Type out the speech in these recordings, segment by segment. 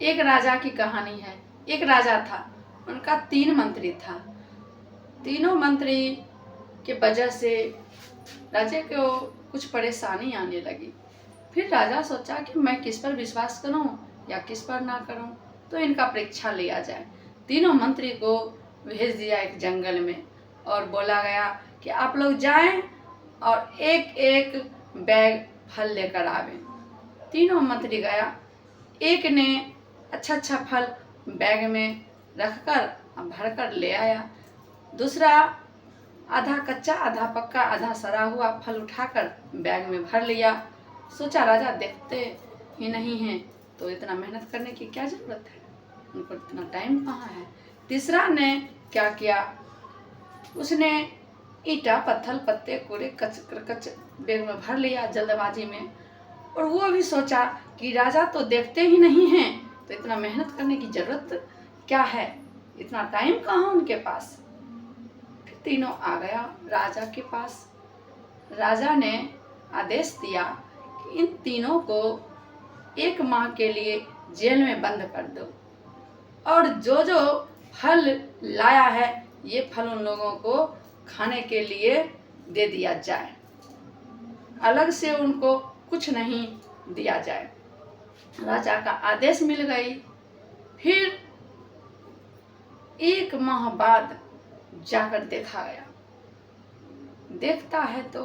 एक राजा की कहानी है। एक राजा था, उनका 3 मंत्री था। तीनों मंत्री के वजह से राजा को कुछ परेशानी आने लगी। फिर राजा सोचा कि मैं किस पर विश्वास करूं या किस पर ना करूं, तो इनका परीक्षा लिया जाए। तीनों मंत्री को भेज दिया एक जंगल में और बोला गया कि आप लोग जाएं और एक एक बैग फल लेकर आवें। तीनों मंत्री गया, एक ने अच्छा अच्छा फल बैग में रखकर भरकर ले आया। दूसरा आधा कच्चा आधा पक्का आधा सड़ा हुआ फल उठाकर बैग में भर लिया। सोचा राजा देखते ही नहीं हैं तो इतना मेहनत करने की क्या जरूरत है, उनको इतना टाइम कहाँ है। तीसरा ने क्या किया, उसने ईंटा पत्थर पत्ते कूड़े कच बैग में भर लिया जल्दबाजी में। और वो भी सोचा कि राजा तो देखते ही नहीं हैं तो इतना मेहनत करने की जरूरत क्या है, इतना टाइम कहाँ उनके पास। फिर तीनों आ गया राजा के पास। राजा ने आदेश दिया कि इन तीनों को 1 माह के लिए जेल में बंद कर दो और जो जो फल लाया है ये फल उन लोगों को खाने के लिए दे दिया जाए, अलग से उनको कुछ नहीं दिया जाए। राजा का आदेश मिल गई। फिर 1 माह बाद जाकर देखा गया। देखता है तो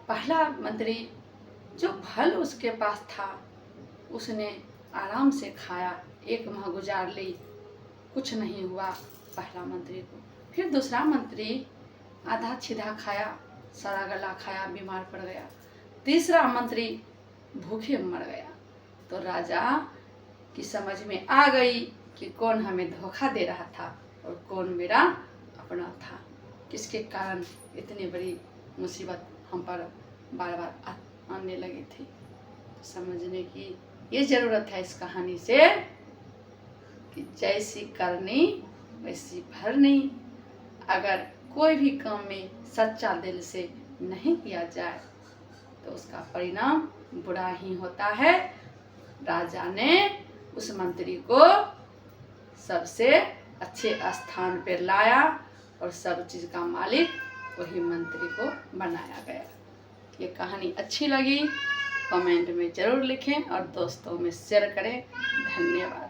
पहला मंत्री जो फल उसके पास था उसने आराम से खाया, 1 माह गुजार ली, कुछ नहीं हुआ पहला मंत्री को। फिर दूसरा मंत्री आधा छिधा खाया, सड़ा गला खाया, बीमार पड़ गया। तीसरा मंत्री भूखे मर गया। तो राजा की समझ में आ गई कि कौन हमें धोखा दे रहा था और कौन मेरा अपना था, किसके कारण इतनी बड़ी मुसीबत हम पर बार बार आने लगी थी। तो समझने की ये ज़रूरत है इस कहानी से कि जैसी करनी वैसी भरनी। अगर कोई भी काम में सच्चा दिल से नहीं किया जाए तो उसका परिणाम बुरा ही होता है। राजा ने उस मंत्री को सबसे अच्छे स्थान पर लाया और सब चीज़ का मालिक वही मंत्री को बनाया गया। ये कहानी अच्छी लगी कमेंट में ज़रूर लिखें और दोस्तों में शेयर करें। धन्यवाद।